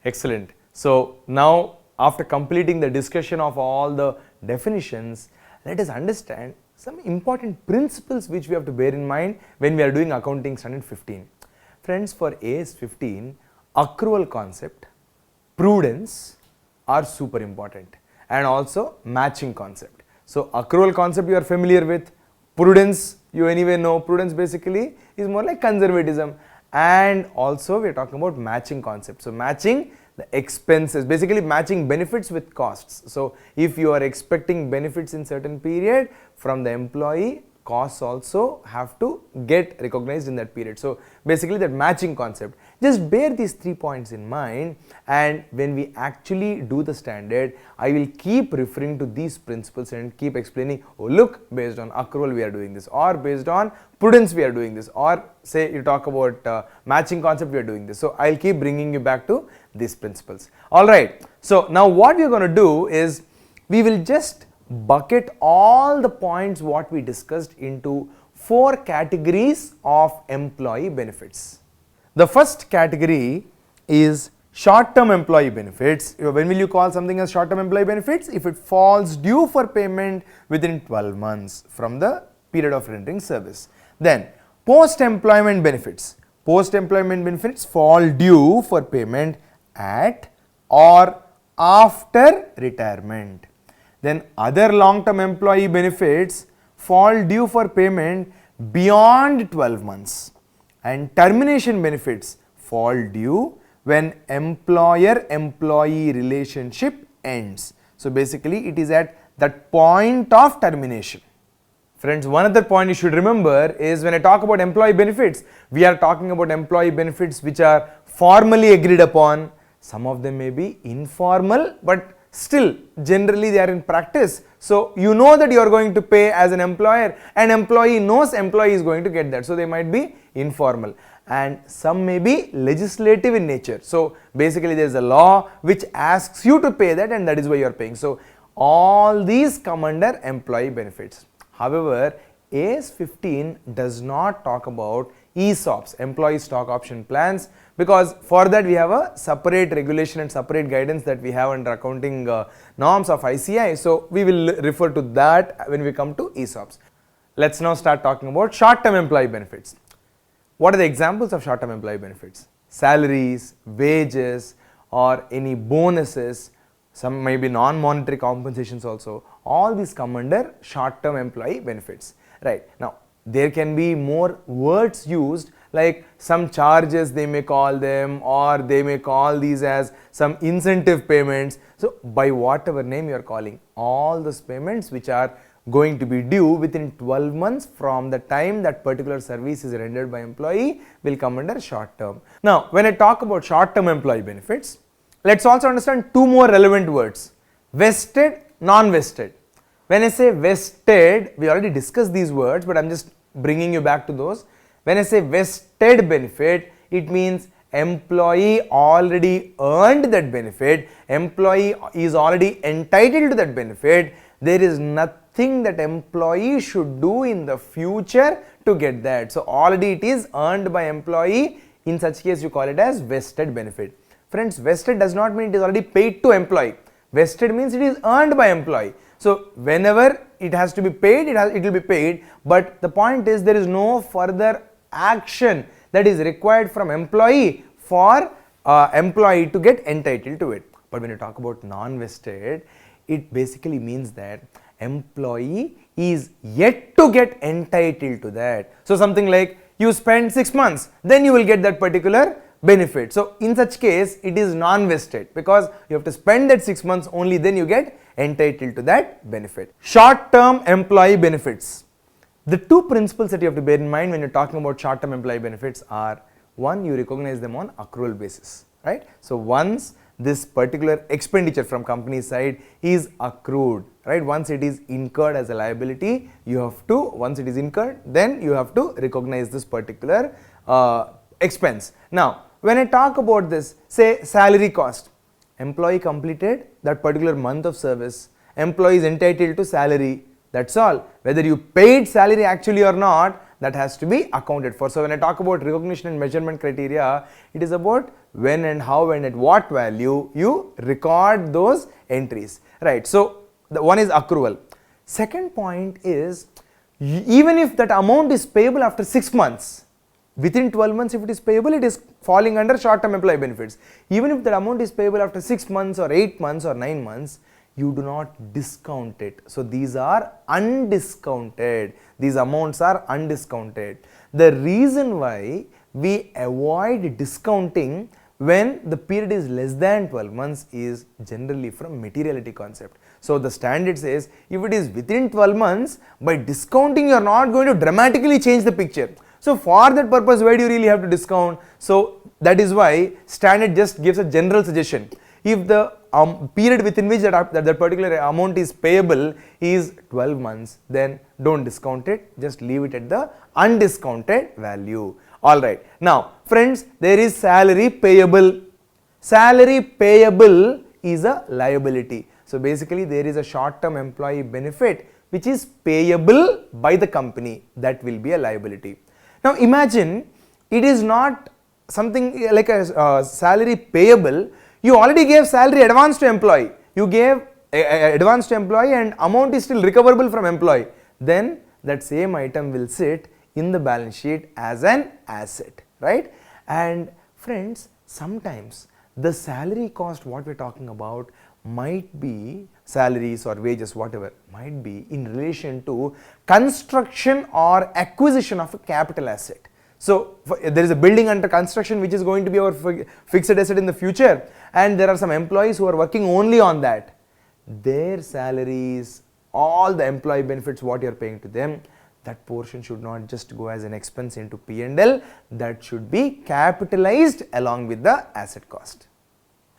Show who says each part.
Speaker 1: Excellent. So now after completing the discussion of all the definitions, let us understand some important principles which we have to bear in mind when we are doing accounting standard 15. Friends, for AS15, accrual concept, prudence are super important, and also matching concept. So accrual concept you are familiar with, prudence you anyway know. Prudence basically is more like conservatism, and also we are talking about matching concept. So matching the expenses, basically matching benefits with costs. So if you are expecting benefits in certain period from the employee, costs also have to get recognized in that period. So basically that matching concept. Just bear these 3 points in mind, and when we actually do the standard, I will keep referring to these principles and keep explaining, oh look, based on accrual we are doing this, or based on prudence we are doing this, or say you talk about matching concept we are doing this. So I'll keep bringing you back to these principles. Alright, so now what we are going to do is we will just bucket all the points what we discussed into 4 categories of employee benefits. The first category is short-term employee benefits. When will you call something as short-term employee benefits? If it falls due for payment within 12 months from the period of rendering service. Then post-employment benefits. Post-employment benefits fall due for payment at or after retirement. Then other long-term employee benefits fall due for payment beyond 12 months. And termination benefits fall due when employer-employee relationship ends. So basically it is at that point of termination. Friends, one other point you should remember is when I talk about employee benefits, we are talking about employee benefits which are formally agreed upon. Some of them may be informal, but still generally they are in practice. So you know that you are going to pay as an employer, and employee knows employee is going to get that. So they might be informal, and some may be legislative in nature. So basically there is a law which asks you to pay that, and that is why you are paying. So all these come under employee benefits. However, AS15 does not talk about ESOPs, employee stock option plans, because for that we have a separate regulation and separate guidance that we have under accounting norms of ICAI. So we will refer to that when we come to ESOPs. Let's now start talking about short-term employee benefits. What are the examples of short-term employee benefits? Salaries, wages, or any bonuses. Some may be non-monetary compensations also. All these come under short-term employee benefits. Right. Now, there can be more words used, like some charges they may call them, or they may call these as some incentive payments. So by whatever name you are calling, all those payments which are going to be due within 12 months from the time that particular service is rendered by employee will come under short term. Now when I talk about short term employee benefits, let's also understand 2 more relevant words: vested, non-vested. When I say vested, we already discussed these words, but I am just bringing you back to those. When I say vested benefit, it means employee already earned that benefit, employee is already entitled to that benefit. There is nothing that employee should do in the future to get that. So already it is earned by employee. In such case, you call it as vested benefit. Friends, vested does not mean it is already paid to employee. Vested means it is earned by employee. So whenever it has to be paid, it will be paid, but the point is there is no further action that is required from employee for employee to get entitled to it. But when you talk about non-vested, it basically means that employee is yet to get entitled to that. So something like you spend 6 months, then you will get that particular benefit. So in such case, it is non-vested, because you have to spend that 6 months, only then you get entitled to that benefit. Short-term employee benefits. The 2 principles that you have to bear in mind when you're talking about short-term employee benefits are: 1, you recognize them on accrual basis, right? So once this particular expenditure from company side is accrued, right? Once it is incurred as a liability, you have to, once it is incurred, then you have to recognize this particular expense. Now, when I talk about this, say salary cost, employee completed that particular month of service, employee is entitled to salary, that's all. Whether you paid salary actually or not, that has to be accounted for. So when I talk about recognition and measurement criteria, it is about when and how and at what value you record those entries, right? So the one is accrual. Second point is, even if that amount is payable after 6 months, within 12 months if it is payable, it is falling under short-term employee benefits. Even if that amount is payable after 6 months or 8 months or 9 months, you do not discount it. So these are undiscounted. These amounts are undiscounted. The reason why we avoid discounting when the period is less than 12 months is generally from materiality concept. So the standard says if it is within 12 months, by discounting you are not going to dramatically change the picture. So for that purpose, why do you really have to discount? So that is why standard just gives a general suggestion. If the period within which that particular amount is payable is 12 months, then don't discount it, just leave it at the undiscounted value. Alright, now friends, there is salary payable. Salary payable is a liability. So basically there is a short-term employee benefit which is payable by the company, that will be a liability. Now imagine it is not something like a salary payable. You already gave salary advance to employee. You gave advance to employee and amount is still recoverable from employee. Then that same item will sit in the balance sheet as an asset, right? And friends, sometimes the salary cost what we are talking about might be salaries or wages, whatever, might be in relation to construction or acquisition of a capital asset. So there is a building under construction which is going to be our fixed asset in the future, and there are some employees who are working only on that. Their salaries, all the employee benefits what you are paying to them, that portion should not just go as an expense into P&L, that should be capitalized along with the asset cost.